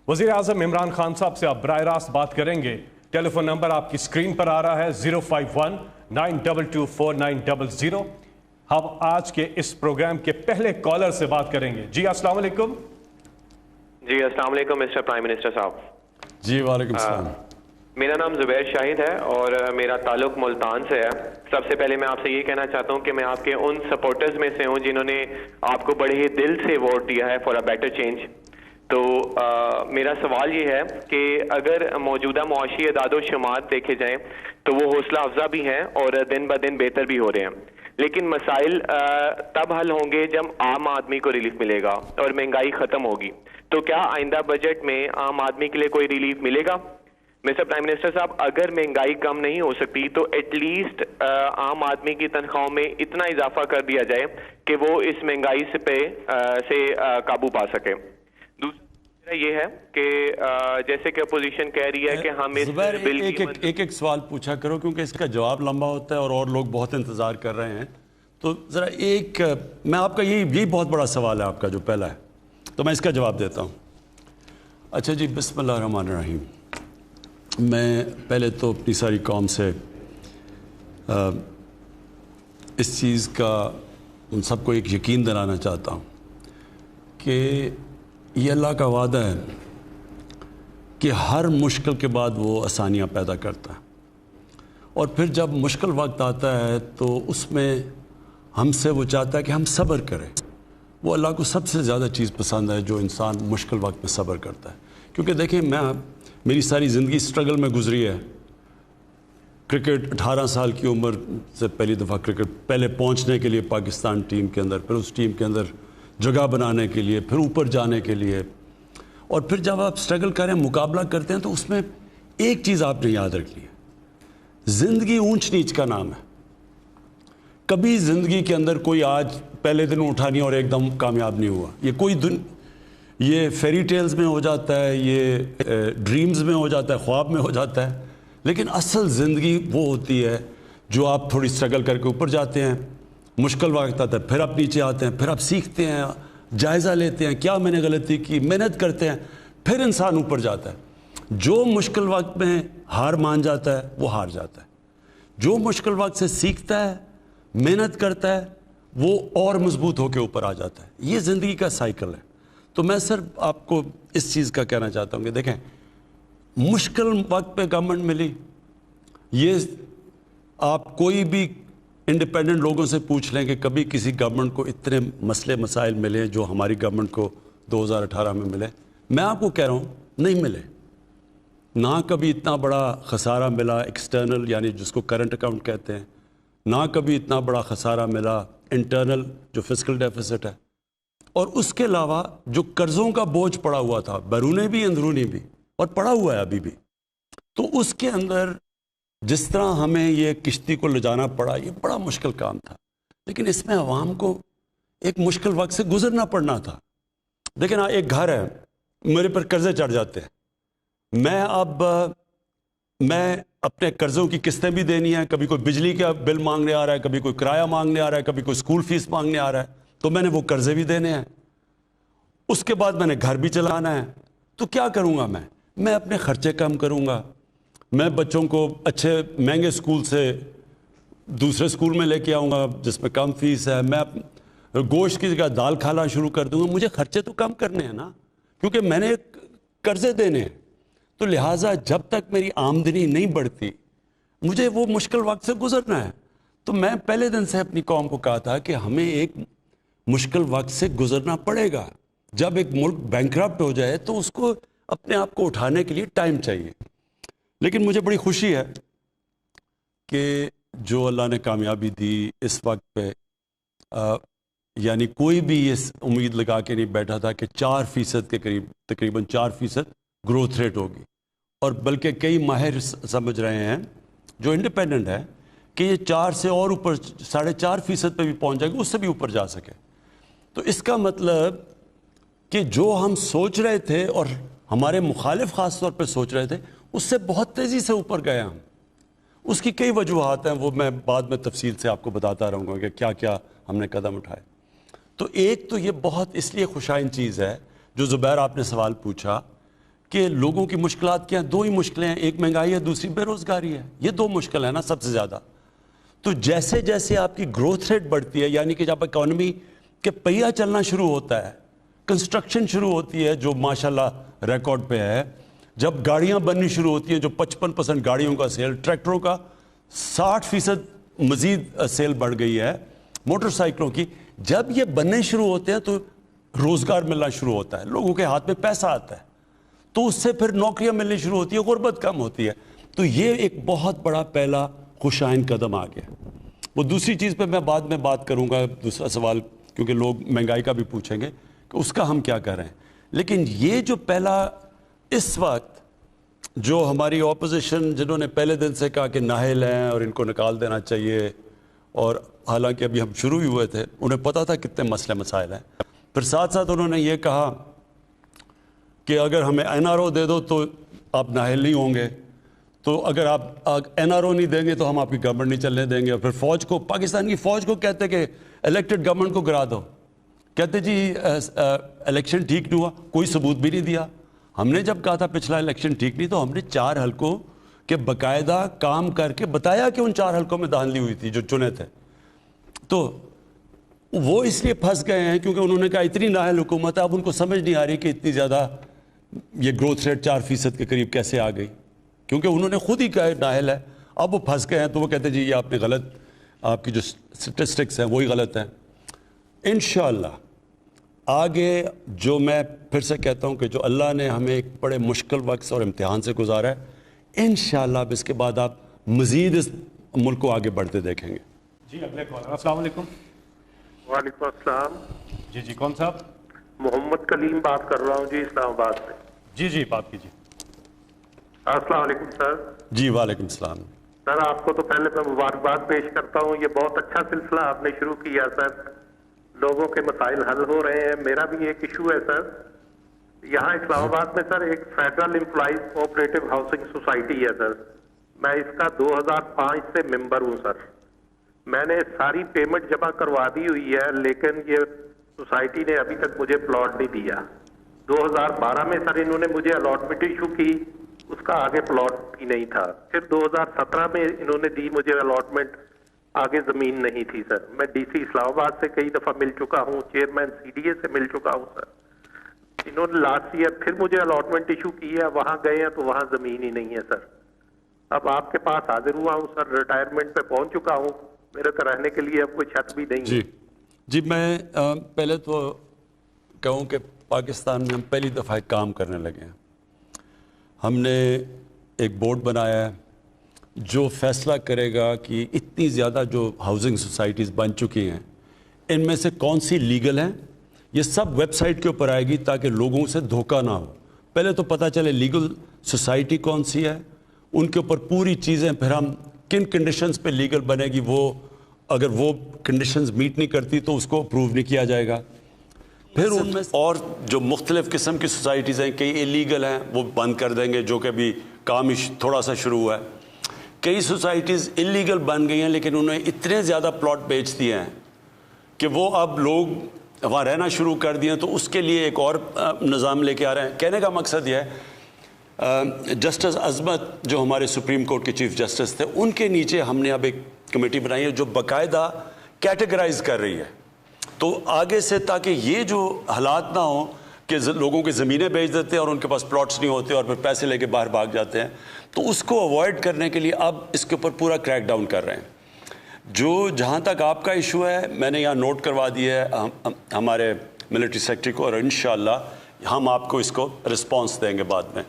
वज़ीर आज़म इमरान खान साहब से आप बराह रास्त बात करेंगे। टेलीफोन नंबर आपकी स्क्रीन पर आ रहा है 051-922-4900। हम आज के इस प्रोग्राम के पहले कॉलर से बात करेंगे। जी अस्सलाम वालेकुम। जी अस्सलाम वालेकुम मिस्टर प्राइम मिनिस्टर साहब। जी वालेकुम सलाम। मेरा नाम ज़ुबैर शाहिद है और मेरा ताल्लुक मुल्तान से है। सबसे पहले मैं आपसे ये कहना चाहता हूँ कि मैं आपके उन सपोर्टर्स में से हूँ जिन्होंने आपको बड़े ही दिल से वोट दिया है फॉर अ बेटर चेंज। तो मेरा सवाल ये है कि अगर मौजूदा मुआशी अदाद शुमार देखे जाएं तो वो हौसला अफजा भी हैं और दिन ब दिन बेहतर भी हो रहे हैं, लेकिन मसाइल तब हल होंगे जब आम आदमी को रिलीफ मिलेगा और महंगाई ख़त्म होगी। तो क्या आइंदा बजट में आम आदमी के लिए कोई रिलीफ मिलेगा? मिस्टर प्राइम मिनिस्टर साहब, अगर महंगाई कम नहीं हो सकती तो एटलीस्ट आम आदमी की तनख्वाहों में इतना इजाफा कर दिया जाए कि वो इस महंगाई से काबू पा सके। दूसरा ये है कि जैसे कि अपोजिशन कह रही है कि हम इस बिल एक सवाल पूछा करो, क्योंकि इसका जवाब लंबा होता है और लोग बहुत इंतज़ार कर रहे हैं। तो ज़रा मैं आपका यही बहुत बड़ा सवाल है आपका जो पहला है, तो मैं इसका जवाब देता हूँ। अच्छा जी, बिस्मिल्लाह रहमान रहीम। मैं पहले तो अपनी सारी कौम से इस चीज़ का उन सबको एक यकीन दिलाना चाहता हूँ कि ये अल्लाह का वादा है कि हर मुश्किल के बाद वो आसानियाँ पैदा करता है, और फिर जब मुश्किल वक्त आता है तो उसमें हमसे वो चाहता है कि हम सब्र करें। वो अल्लाह को सबसे ज़्यादा चीज़ पसंद है जो इंसान मुश्किल वक्त में सब्र करता है। क्योंकि देखिए, मेरी सारी ज़िंदगी स्ट्रगल में गुजरी है। क्रिकेट 18 साल की उम्र से पहली दफ़ा क्रिकेट पहले पहुंचने के लिए पाकिस्तान टीम के अंदर, फिर उस टीम के अंदर जगह बनाने के लिए, फिर ऊपर जाने के लिए, और फिर जब आप स्ट्रगल करें, मुकाबला करते हैं, तो उसमें एक चीज़ आपने याद रखनी है, ज़िंदगी ऊंच नीच का नाम है। कभी ज़िंदगी के अंदर कोई आज पहले दिन उठा नहीं और एकदम कामयाब नहीं हुआ। ये फेरी टेल्स में हो जाता है, ये ड्रीम्स में हो जाता है, ख्वाब में हो जाता है, लेकिन असल ज़िंदगी वो होती है जो आप थोड़ी स्ट्रगल करके ऊपर जाते हैं, मुश्किल वक्त आता है, फिर आप नीचे आते हैं, फिर आप सीखते हैं, जायज़ा लेते हैं क्या मैंने गलती की, मेहनत करते हैं, फिर इंसान ऊपर जाता है। जो मुश्किल वक्त में हार मान जाता है वो हार जाता है, जो मुश्किल वक्त से सीखता है, मेहनत करता है, वो और मजबूत होकर ऊपर आ जाता है। ये ज़िंदगी का साइकिल है। तो मैं सिर्फ आपको इस चीज़ का कहना चाहता हूँ कि देखें, मुश्किल वक्त पे गवर्नमेंट मिली, ये आप कोई भी इंडिपेंडेंट लोगों से पूछ लें कि कभी किसी गवर्नमेंट को इतने मसले मसाइल मिले जो हमारी गवर्नमेंट को 2018 में मिले। मैं आपको कह रहा हूँ नहीं मिले। ना कभी इतना बड़ा खसारा मिला एक्सटर्नल, यानी जिसको करंट अकाउंट कहते हैं, ना कभी इतना बड़ा खसारा मिला इंटरनल जो फिस्कल डेफिसिट है, और उसके अलावा जो कर्ज़ों का बोझ पड़ा हुआ था, बैरूनी भी अंदरूनी भी, और पड़ा हुआ है अभी भी। तो उसके अंदर जिस तरह हमें ये किश्ती को ले जाना पड़ा, ये बड़ा मुश्किल काम था, लेकिन इसमें अवाम को एक मुश्किल वक्त से गुजरना पड़ना था। देखिए ना, एक घर है, मेरे पर कर्जे चढ़ जाते हैं, मैं अपने कर्ज़ों की किस्तें भी देनी है, कभी कोई बिजली का बिल मांगने आ रहा है, कभी कोई किराया मांगने आ रहा है, कभी कोई स्कूल फीस मांगने आ रहा है, तो मैंने वो कर्जे भी देने हैं, उसके बाद मैंने घर भी चलाना है। तो क्या करूँगा मैं अपने खर्चे कम करूँगा, मैं बच्चों को अच्छे महंगे स्कूल से दूसरे स्कूल में लेके आऊँगा जिसमें कम फीस है, मैं गोश्त की जगह दाल खाना शुरू कर दूँगा। मुझे खर्चे तो कम करने हैं ना, क्योंकि मैंने कर्जे देने हैं। तो लिहाजा जब तक मेरी आमदनी नहीं बढ़ती, मुझे वो मुश्किल वक्त से गुजरना है। तो मैं पहले दिन से अपनी कौम को कहा था कि हमें एक मुश्किल वक्त से गुजरना पड़ेगा। जब एक मुल्क बैंकरप्ट हो जाए तो उसको अपने आप को उठाने के लिए टाइम चाहिए। लेकिन मुझे बड़ी खुशी है कि जो अल्लाह ने कामयाबी दी इस वक्त पे, यानी कोई भी ये उम्मीद लगा के नहीं बैठा था कि 4% के करीब, तकरीबन 4% ग्रोथ रेट होगी, और बल्कि कई माहिर समझ रहे हैं जो इंडिपेंडेंट है कि ये 4 से और ऊपर 4.5% पे भी पहुंच जाएगी, उससे भी ऊपर जा सके। तो इसका मतलब कि जो हम सोच रहे थे और हमारे मुखालिफ ख़ास तौर पे सोच रहे थे, उससे बहुत तेज़ी से ऊपर गए हम। उसकी कई वजूहात हैं, वो मैं बाद में तफसील से आपको बताता रहूँगा कि क्या क्या हमने कदम उठाए। तो एक तो ये बहुत इसलिए खुशाइन चीज़ है जो ज़ुबैर आपने सवाल पूछा کہ لوگوں کی مشکلات کیا ہیں؟ دو ہی مشکلیں ہیں، ایک مہنگائی ہے، دوسری بے روزگاری ہے. یہ دو مشکل ہیں نا سب سے زیادہ. تو جیسے جیسے آپ کی گروتھ ریٹ بڑھتی ہے، یعنی کہ جب اکانومی کے پہیہ چلنا شروع ہوتا ہے، کنسٹرکشن شروع ہوتی ہے جو ماشاءاللہ ریکارڈ پہ ہے، جب گاڑیاں بننی شروع ہوتی ہیں جو 55% گاڑیوں کا سیل، ٹریکٹروں کا 60% مزید سیل بڑھ گئی ہے، موٹر سائیکلوں کی، جب یہ بننے شروع ہوتے ہیں تو روزگار ملنا شروع ہوتا ہے، لوگوں کے ہاتھ میں پیسہ آتا ہے، تو اس سے پھر نوکریاں ملنی شروع ہوتی ہیں، غربت کم ہوتی ہے. تو یہ ایک بہت بڑا پہلا خوشائن قدم آ گیا. وہ دوسری چیز پہ میں بعد میں بات کروں گا، دوسرا سوال، کیونکہ لوگ مہنگائی کا بھی پوچھیں گے کہ اس کا ہم کیا کر رہے ہیں. لیکن یہ جو پہلا اس وقت جو ہماری اپوزیشن جنہوں نے پہلے دن سے کہا کہ نااہل ہیں اور ان کو نکال دینا چاہیے، اور حالانکہ ابھی ہم شروع ہی ہوئے تھے، انہیں پتہ تھا کتنے مسئلے مسائل ہیں، پھر ساتھ ساتھ انہوں نے یہ کہا کہ اگر ہمیں NRO دے دو تو آپ نااہل نہیں ہوں گے، تو اگر آپ NRO نہیں دیں گے تو ہم آپ کی گورنمنٹ نہیں چلنے دیں گے. اور پھر فوج کو، پاکستان کی فوج کو کہتے کہ الیکٹڈ گورنمنٹ کو گرا دو، کہتے جی الیکشن ٹھیک نہیں ہوا، کوئی ثبوت بھی نہیں دیا. ہم نے جب کہا تھا پچھلا الیکشن ٹھیک نہیں، تو ہم نے 4 حلقوں کے باقاعدہ کام کر کے بتایا کہ ان 4 حلقوں میں دھاندلی ہوئی تھی جو چنے تھے. تو وہ اس لیے پھنس گئے ہیں کیونکہ انہوں نے کہا اتنی نااہل حکومت ہے، اب ان کو سمجھ نہیں آ رہی کہ اتنی زیادہ یہ گروتھ ریٹ 4% کے قریب کیسے آ گئی، کیونکہ انہوں نے خود ہی کہا نااہل ہے. اب وہ پھنس گئے ہیں تو وہ کہتے ہیں جی یہ آپ نے غلط، آپ کی جو سٹیٹسٹکس ہیں وہی غلط ہیں. انشاءاللہ آگے جو میں پھر سے کہتا ہوں کہ جو اللہ نے ہمیں ایک بڑے مشکل وقت اور امتحان سے گزارا ہے، انشاءاللہ اب اس کے بعد آپ مزید اس ملک کو آگے بڑھتے دیکھیں گے. جی اگلے کالر. السلام علیکم. وعلیکم السلام. جی کون صاحب؟ محمد کلیم بات کر رہا ہوں جی، اسلام آباد سے. جی بات کیجیے. السلام علیکم سر. جی وعلیکم السلام. سر آپ کو تو پہلے میں مبارکباد پیش کرتا ہوں، یہ بہت اچھا سلسلہ آپ نے شروع کیا سر، لوگوں کے مسائل حل ہو رہے ہیں. میرا بھی ایک ایشو ہے سر، یہاں اسلام آباد میں سر ایک federal employees cooperative housing society ہے سر، میں اس کا 2005 سے ممبر ہوں سر. میں نے ساری پیمنٹ جمع کروا دی ہوئی ہے، لیکن یہ سوسائٹی نے ابھی تک مجھے پلاٹ نہیں دیا. 2012 میں سر انہوں نے مجھے الاٹمنٹ ایشو کی، اس کا آگے پلاٹ ہی نہیں تھا. پھر 2017 میں انہوں نے دی مجھے الاٹمنٹ، آگے زمین نہیں تھی سر. میں ڈی سی اسلام آباد سے کئی دفعہ مل چکا ہوں، چیئرمین CDA سے مل چکا ہوں سر. انہوں نے لاسٹ ایئر پھر مجھے الاٹمنٹ ایشو کی ہے، وہاں گئے ہیں تو وہاں زمین ہی نہیں ہے سر. اب آپ کے پاس حاضر ہوا ہوں سر، ریٹائرمنٹ پہ پہنچ چکا ہوں، میرے تو رہنے کے لیے اب کوئی چھت بھی نہیں ہے. جی میں پہلے تو کہوں کہ پاکستان میں ہم پہلی دفعہ ایک کام کرنے لگے ہیں. ہم نے ایک بورڈ بنایا ہے جو فیصلہ کرے گا کہ اتنی زیادہ جو ہاؤسنگ سوسائٹیز بن چکی ہیں ان میں سے کون سی لیگل ہیں. یہ سب ویب سائٹ کے اوپر آئے گی تاکہ لوگوں سے دھوکہ نہ ہو. پہلے تو پتہ چلے لیگل سوسائٹی کون سی ہے، ان کے اوپر پوری چیزیں، پھر ہم کن کنڈیشنز پہ لیگل بنے گی، وہ اگر وہ کنڈیشنز میٹ نہیں کرتی تو اس کو اپروو نہیں کیا جائے گا. پھر ان میں اور جو مختلف قسم کی سوسائٹیز ہیں، کئی ایلیگل ہیں وہ بند کر دیں گے، جو کہ ابھی کام تھوڑا سا شروع ہوا ہے. کئی سوسائٹیز انلیگل بن گئی ہیں لیکن انہوں نے اتنے زیادہ پلاٹ بیچ دیے ہیں کہ وہ اب لوگ وہاں رہنا شروع کر دیے ہیں. تو اس کے لیے ایک اور نظام لے کے آ رہے ہیں. کہنے کا مقصد یہ ہے، جسٹس عظمت جو ہمارے سپریم کورٹ کے چیف جسٹس تھے، ان کے نیچے ہم نے اب ایک کمیٹی بنائی ہے جو باقاعدہ کیٹیگرائز کر رہی ہے. تو آگے سے تاکہ یہ جو حالات نہ ہوں کہ لوگوں کی زمینیں بیچ دیتے ہیں اور ان کے پاس پلاٹس نہیں ہوتے اور پھر پیسے لے کے باہر بھاگ جاتے ہیں، تو اس کو اوائڈ کرنے کے لیے اب اس کے اوپر پورا کریک ڈاؤن کر رہے ہیں. جو جہاں تک آپ کا ایشو ہے میں نے یہاں نوٹ کروا دیا ہے ہمارے ملٹری سیکرٹری کو، اور انشاءاللہ ہم آپ کو اس کو رسپانس دیں گے بعد میں.